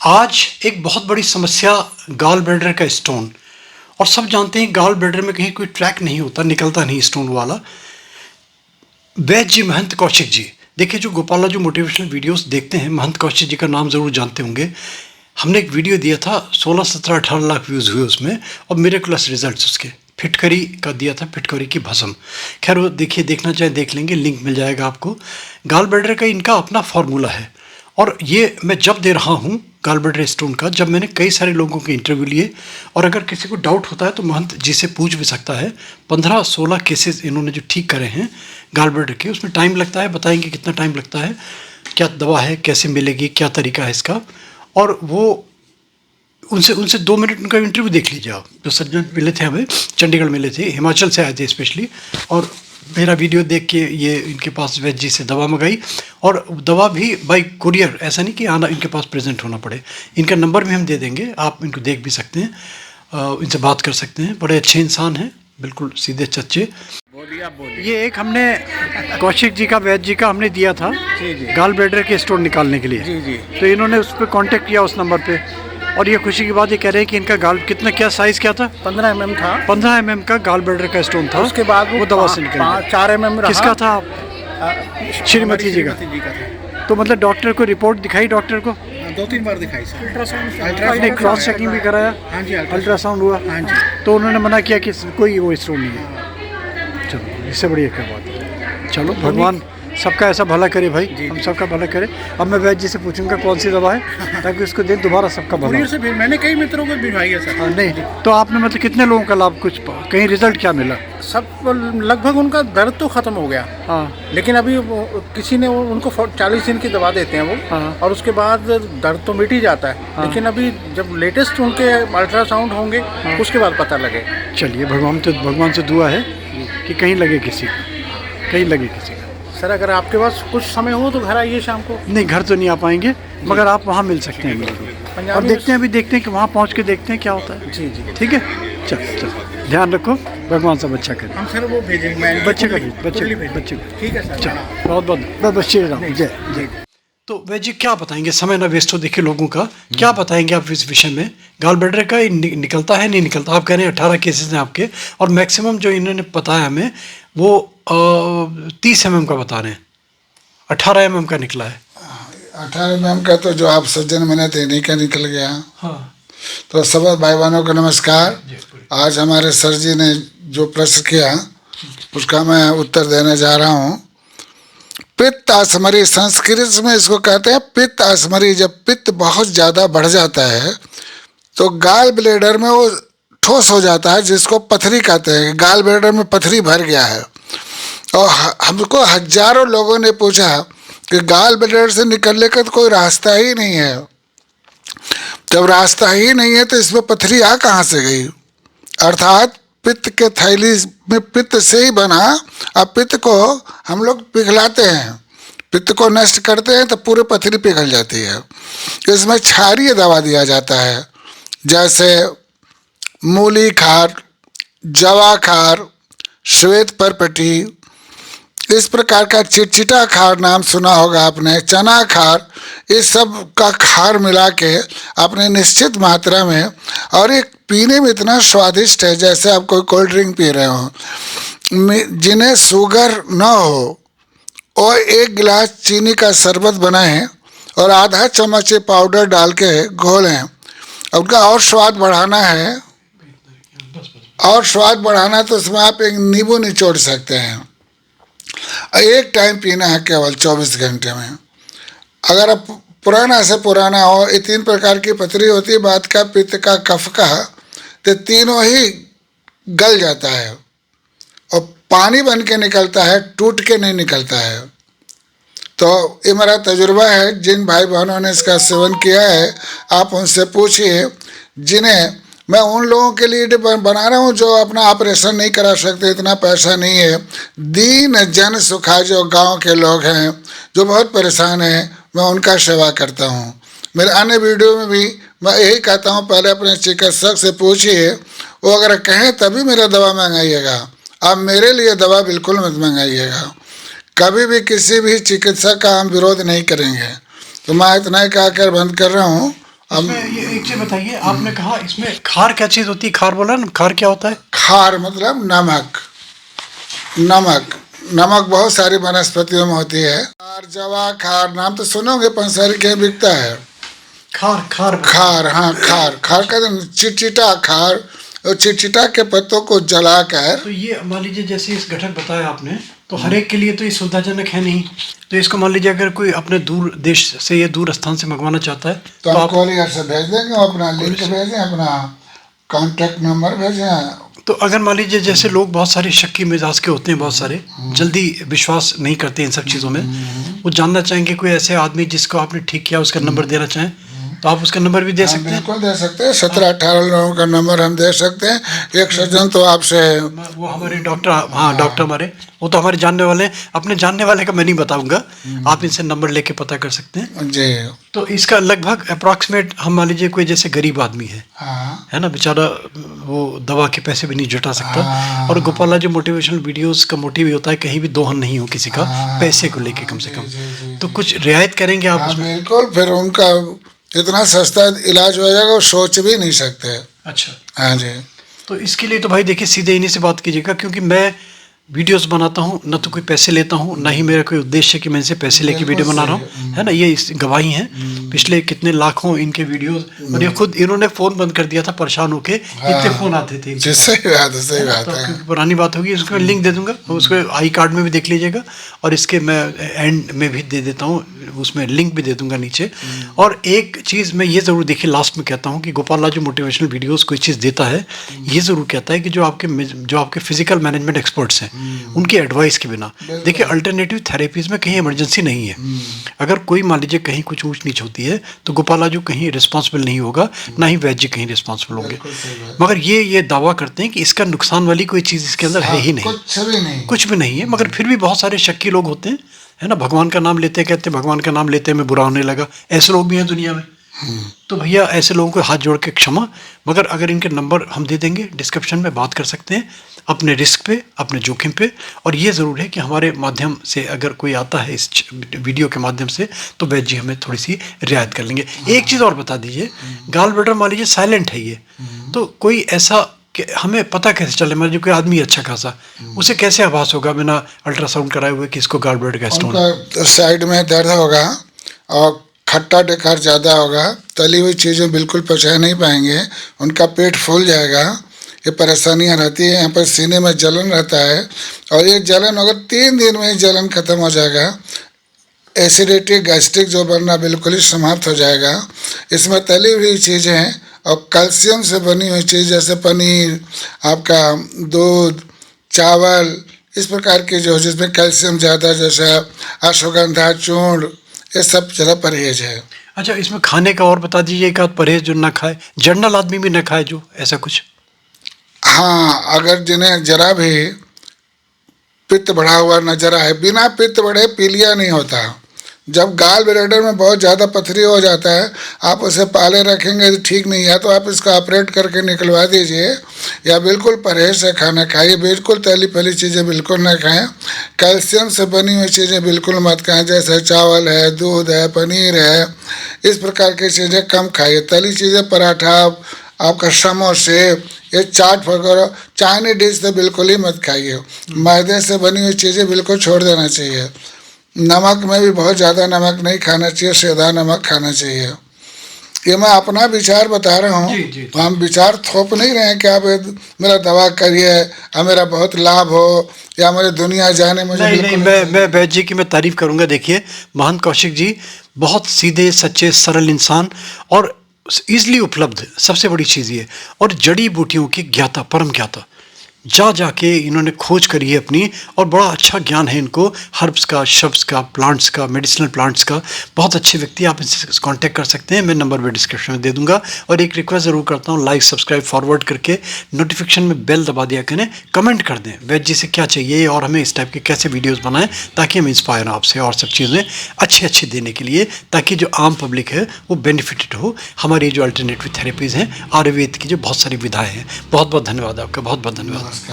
आज एक बहुत बड़ी समस्या गॉल ब्लैडर का स्टोन। और सब जानते हैं गॉल ब्लैडर में कहीं कोई ट्रैक नहीं होता, निकलता नहीं स्टोन वाला। वैद्य जी, महंत कौशिक जी, देखिए जो गोपाला जो मोटिवेशनल वीडियोस देखते हैं, महंत कौशिक जी का नाम ज़रूर जानते होंगे। हमने एक वीडियो दिया था, 16, 17, 18 लाख व्यूज़ हुए उसमें, और मिरेकुलस रिजल्ट्स उसके। फिटकरी का दिया था, फिटकरी की भस्म। खैर वो देखिए, देखना चाहे देख लेंगे, लिंक मिल जाएगा आपको। गॉल ब्लैडर का इनका अपना फार्मूला है, और ये मैं जब दे रहा हूँ गॉल ब्लैडर स्टोन का, जब मैंने कई सारे लोगों के इंटरव्यू लिए। और अगर किसी को डाउट होता है तो महंत जी से पूछ भी सकता है। 15-16 केसेस इन्होंने जो ठीक करे हैं गॉल ब्लैडर के, उसमें टाइम लगता है, बताएंगे कितना टाइम लगता है, क्या दवा है, कैसे मिलेगी, क्या तरीका है इसका। और वो उनसे 2 मिनट उनका इंटरव्यू देख लीजिए आप। जो सज्जन मिले थे हमें, चंडीगढ़ मिले थे, हिमाचल से आए थे स्पेशली, और मेरा वीडियो देख के ये इनके पास वैद्य जी से दवा मंगाई। और दवा भी बाय कुरियर, ऐसा नहीं कि आना इनके पास प्रेजेंट होना पड़े। इनका नंबर भी हम दे देंगे, आप इनको देख भी सकते हैं, इनसे बात कर सकते हैं। बड़े अच्छे इंसान हैं, बिल्कुल सीधे चच्चे। ये एक हमने कौशिक जी का, वैद्य जी का हमने दिया था गॉल ब्लैडर के स्टोन निकालने के लिए। तो इन्होंने उस पर कांटेक्ट किया, उस नंबर पे। और ये खुशी की बात ये कह रहे हैं कि इनका गाल कितना, क्या साइज़ क्या था? 15 mm था। 15 mm का गॉल ब्लैडर का स्टोन था। उसके बाद वो दवा से निकल गया। 4 mm रहा। किसका था? श्रीमती जी का। तो मतलब डॉक्टर को रिपोर्ट दिखाई, डॉक्टर को 2-3 बार दिखाई सर। अल्ट्रासाउंड, क्रॉस चेकिंग भी कराया? हाँ जी, अल्ट्रासाउंड हुआ? हाँ जी। तो उन्होंने मना किया कि कोई वो स्टोन नहीं है। चलो, इससे बढ़िया क्या बात है। चलो, भगवान सबका ऐसा भला करे भाई, हम सबका भला करे। अब मैं वैद्य जी से पूछूंगा कौन सी दवा है, ताकि उसको दिन दोबारा सबका भला हो। से भी मैंने कई मित्रों को भिजवाई है सर। नहीं, तो आपने मतलब कितने लोगों का लाभ, कुछ कहीं रिजल्ट क्या मिला? सब लगभग उनका दर्द तो खत्म हो गया। हाँ। लेकिन अभी किसी ने उनको 40 दिन की दवा देते हैं वो। हाँ। और उसके बाद दर्द तो मिट ही जाता है। हाँ। लेकिन अभी जब लेटेस्ट उनके अल्ट्रासाउंड होंगे, हाँ। उसके बाद पता लगे। चलिए, भगवान से दुआ है कि कहीं लगे किसी को, कहीं लगे किसी को। सर अगर आपके पास कुछ समय हो तो घर आइए शाम को। नहीं, घर तो नहीं आ पाएंगे, मगर आप वहाँ मिल सकते हैं बिल्कुल। और देखते हैं, अभी देखते हैं कि वहाँ पहुँच के देखते हैं क्या होता है। जी जी, ठीक है। चलो, ध्यान रखो, भगवान सब अच्छा करे। हम सर वो भेजेंगे, बच्चे का, ठीक है सर। चलो, बहुत बच्चे रहो। जय जय। तो वैद्य जी क्या बताएंगे, समय ना वेस्ट हो, देखिए लोगों का, क्या बताएंगे आप इस विषय में? गॉल ब्लैडर का निकलता है, नहीं निकलता? आप कह रहे हैं 18 केसेस हैं आपके, और मैक्सिमम जो इन्होंने बताया हमें वो 30 mm का बता रहे हैं। 18 mm का निकला है। 18 mm का तो जो आप सज्जन मैंने थे नहीं का निकल गया। हाँ। तो सब भाई बहनों को नमस्कार। आज हमारे सर जी ने जो प्रश्न किया उसका मैं उत्तर देने जा रहा हूँ। पित्त आसमरी, संस्कृत में इसको कहते हैं पित्त आसमरी। जब पित्त बहुत ज़्यादा बढ़ जाता है तो गॉल ब्लैडर में वो ठोस हो जाता है, जिसको पथरी कहते हैं। गॉल ब्लैडर में पथरी भर गया है। और हमको हजारों लोगों ने पूछा कि गॉल ब्लैडर से निकलने का तो कोई रास्ता ही नहीं है। जब रास्ता ही नहीं है तो इसमें पथरी आ कहाँ से गई? अर्थात पित्त के थैली में पित्त से ही बना। अब पित्त को हम लोग पिघलाते हैं, पित्त को नष्ट करते हैं तो पूरी पथरी पिघल जाती है। इसमें क्षारीय दवा दिया जाता है, जैसे मूली खार, जवा खार, श्वेत परपटी, इस प्रकार का चिटचिटा खार नाम सुना होगा आपने, चना खार, इस सब का खार मिला के अपने निश्चित मात्रा में, और एक पीने में इतना स्वादिष्ट है जैसे आप कोई कोल्ड ड्रिंक पी रहे हो। जिन्हें शुगर न हो और 1 गिलास चीनी का शरबत बनाएं और आधा चम्मच पाउडर डाल के घोलें। उनका और स्वाद बढ़ाना है, और स्वाद बढ़ाना तो उसमें आप एक नींबू निचोड़ सकते हैं। एक टाइम पीना है केवल 24 घंटे में। अगर आप पुराना से पुराना हो, ये 3 प्रकार की पथरी होती है, वात का, पित्त का, कफ का, तो तीनों ही गल जाता है और पानी बन के निकलता है, टूट के नहीं निकलता है। तो ये मेरा तजुर्बा है। जिन भाई बहनों ने इसका सेवन किया है आप उनसे पूछिए। जिन्हें मैं उन लोगों के लिए बना रहा हूँ जो अपना ऑपरेशन नहीं करा सकते, इतना पैसा नहीं है। दीन जन सुखा, जो गांव के लोग हैं जो बहुत परेशान हैं, मैं उनका सेवा करता हूँ। मेरे अन्य वीडियो में भी मैं यही कहता हूँ, पहले अपने चिकित्सक से पूछिए, वो अगर कहें तभी मेरा दवा मंगाइएगा। आप मेरे लिए दवा बिल्कुल मत मंगाइएगा। कभी भी किसी भी चिकित्सक का हम विरोध नहीं करेंगे। तो मैं इतना ही कहकर बंद कर रहा हूँ। इसमें ये एक चीज बताइए, आपने कहा इसमें खार क्या चीज होती है? खार बोला ना, खार क्या होता है? खार मतलब नमक। नमक नमक बहुत सारी वनस्पतियों में होती है। खार, जवा, खार, नाम तो सुनोगे, पंसारी के बिकता है। खार खार खार, हाँ खार। खार का चिटचिटा खार, और चिटचिटा के पत्तों को जलाकर। तो ये मान लीजिए जैसे इस घटक बताया आपने, तो हर एक के लिए तो ये सुविधाजनक है नहीं। तो इसको मान लीजिए अगर कोई अपने दूर देश से या दूर स्थान से मंगवाना चाहता है तो हम कोरियर से भेज देंगे, अपना लिंक भेजें, अपना कॉन्टेक्ट नंबर भेजें। तो अगर मान लीजिए जैसे लोग बहुत सारे शक्की मिजाज के होते हैं, बहुत सारे जल्दी विश्वास नहीं करते इन सब चीज़ों में, वो जानना चाहेंगे कोई ऐसे आदमी जिसको आपने ठीक किया, उसका नंबर देना चाहें, तो आप उसका नंबर भी दे सकते हैं। बिल्कुल दे सकते हैं। 17-18 लोगों का नंबर हम दे सकते हैं। एक सज्जन तो आपसे, वो हमारे डॉक्टर, हाँ डॉक्टर हमारे, वो तो हमारे जानने वाले हैं। अपने जानने वाले का मैं नहीं बताऊंगा, आप इनसे नंबर लेके पता कर सकते हैं जी। तो इसका लगभग अप्रॉक्सीमेट हम मान लीजिए कोई जैसे गरीब आदमी हाँ है ना, बेचारा वो दवा के पैसे भी नहीं जुटा सकता, हाँ। और गोपाला जो मोटिवेशनल वीडियोस का मोटिव होता है कहीं भी दोहन नहीं हो किसी का, पैसे को लेके कम से कम, तो कुछ रियायत करेंगे आप हाँ उसमें? बिल्कुल। फिर उनका इतना सस्ता इलाज हो जाएगा वो सोच भी नहीं सकते। अच्छा, हाँ जी। तो इसके लिए तो भाई देखिए सीधे इन्हीं से बात कीजिएगा, क्योंकि मैं वीडियोस बनाता हूँ, न तो कोई पैसे लेता हूँ, ना ही मेरा कोई उद्देश्य है कि मैं इनसे पैसे लेके वीडियो बना रहा हूँ, है ना। ये गवाही हैं, पिछले कितने लाखों इनके वीडियोस, और ये खुद इन्होंने फ़ोन बंद कर दिया था परेशान होके, इतने फ़ोन आते थे। जी सही बात है, सही बात तो है। क्योंकि पुरानी बात होगी, उसको मैं लिंक दे दूंगा, उसको आई कार्ड में भी देख लीजिएगा, और इसके मैं एंड में भी दे देता हूँ, उसमें लिंक भी दे दूंगा नीचे। और एक चीज़ मैं ये ज़रूर देखिए लास्ट में कहता हूँ कि गोपाला जो मोटिवेशनल वीडियोस कोई चीज़ देता है, ये ज़रूर कहता है कि जो आपके फिजिकल मैनेजमेंट एक्सपर्ट्स हैं, उनकी एडवाइस के बिना, देखिए अल्टरनेटिव थेरेपीज़ में कहीं इमरजेंसी नहीं है। अगर कोई मान लीजिए कहीं कुछ ऊंच नीच होती है तो गोपाला जो कहीं रिस्पॉन्सिबल नहीं होगा, ना ही वैद्य कहीं रिस्पॉन्सिबल होंगे। मगर ये दावा करते हैं कि इसका नुकसान वाली कोई चीज़ इसके अंदर है ही नहीं, कुछ भी नहीं है। मगर फिर भी बहुत सारे शक्की लोग होते हैं, है ना, भगवान का नाम लेते कहते हैं भगवान का नाम लेते में बुरा होने लगा, ऐसे लोग भी हैं दुनिया में। तो भैया ऐसे लोगों को हाथ जोड़ के क्षमा, मगर अगर इनके नंबर हम दे देंगे डिस्क्रिप्शन में, बात कर सकते हैं अपने रिस्क पे, अपने जोखिम पे। और ये ज़रूर है कि हमारे माध्यम से अगर कोई आता है इस वीडियो के माध्यम से, तो वैद्य जी हमें थोड़ी सी रियायत कर लेंगे। एक चीज़ और बता दीजिए, गॉल ब्लैडर मान लीजिए साइलेंट है ये, तो कोई ऐसा कि हमें पता कैसे चले, मतलब जो कोई आदमी अच्छा खासा, उसे कैसे आभास होगा बिना अल्ट्रासाउंड कराए हुए कि इसको गॉल ब्लैडर का स्टोन? उनका साइड में दर्द होगा, और खट्टा डकार ज़्यादा होगा, तली हुई चीज़ें बिल्कुल पचा नहीं पाएंगे, उनका पेट फूल जाएगा, ये परेशानियां रहती है। यहाँ पर सीने में जलन रहता है, और ये जलन अगर 3 दिन में ही जलन खत्म हो जाएगा, एसिडिटी गैस्ट्रिक जो बनना बिल्कुल ही समाप्त हो जाएगा। इसमें तली हुई चीज़ें और कैल्शियम से बनी हुई चीज़ जैसे पनीर, आपका दूध, चावल, इस प्रकार के जो जिसमें कैल्शियम ज़्यादा, जैसे अश्वगंधा चूर्ण, ये सब ज़रा परहेज है। अच्छा, इसमें खाने का और बता दीजिए एक आध परहेज जो ना खाए, जनरल आदमी भी ना खाए जो, ऐसा कुछ? हाँ, अगर जिन्हें जरा भी पित्त बढ़ा हुआ नजर आए, बिना पित्त बढ़े पीलिया नहीं होता। जब गॉल ब्लैडर में बहुत ज़्यादा पथरी हो जाता है, आप उसे पाले रखेंगे तो ठीक नहीं है, तो आप इसका ऑपरेट करके निकलवा दीजिए, या बिल्कुल परहेज से खाना खाइए। बिल्कुल तली फली चीज़ें बिल्कुल ना खाएं, कैल्शियम से बनी हुई चीज़ें बिल्कुल मत खाएं, जैसे चावल है, दूध है, पनीर है, इस प्रकार की चीज़ें कम खाइए। तली चीज़ें, पराठा, आपका समोसे, ये चाट वगैरह, चाइनीज डिश तो बिल्कुल ही मत खाइए। मैदे से बनी हुई चीज़ें बिल्कुल छोड़ देना चाहिए। नमक में भी बहुत ज़्यादा नमक नहीं खाना चाहिए, सीधा नमक खाना चाहिए। ये मैं अपना विचार बता रहा हूँ, तो हम विचार थोप नहीं रहे हैं कि आप मेरा दवा करिए, मेरा बहुत लाभ हो, या मेरे दुनिया जाने में। नहीं, मैं वैद्य जी की मैं तारीफ करूँगा। देखिए महंत कौशिक जी बहुत सीधे सच्चे सरल इंसान, और ईजिली उपलब्ध, सबसे बड़ी चीज़ ये, और जड़ी बूटियों की ज्ञाता, परम ज्ञाता, जाके इन्होंने खोज करी है अपनी, और बड़ा अच्छा ज्ञान है इनको हर्ब्स का, शब्स का, प्लांट्स का, मेडिसिनल प्लांट्स का। बहुत अच्छे व्यक्ति, आप इनसे कांटेक्ट कर सकते हैं, मैं नंबर भी डिस्क्रिप्शन में दे दूंगा। और एक रिक्वेस्ट ज़रूर करता हूँ, लाइक सब्सक्राइब फॉरवर्ड करके नोटिफिकेशन में बेल दबा दिया करें, कमेंट कर दें वैद्य जी से क्या चाहिए और हमें इस टाइप के कैसे वीडियोज़ बनाएं, ताकि हम इंस्पायर हों आपसे, और सब चीज़ें अच्छी देने के लिए, ताकि जो आम पब्लिक है वो बेनिफिटेड हो। हमारी जो अल्टरनेटिव थेरेपीज़ हैं, आयुर्वेद की जो बहुत सारी विधाएँ हैं। बहुत बहुत धन्यवाद आपका, बहुत बहुत धन्यवाद।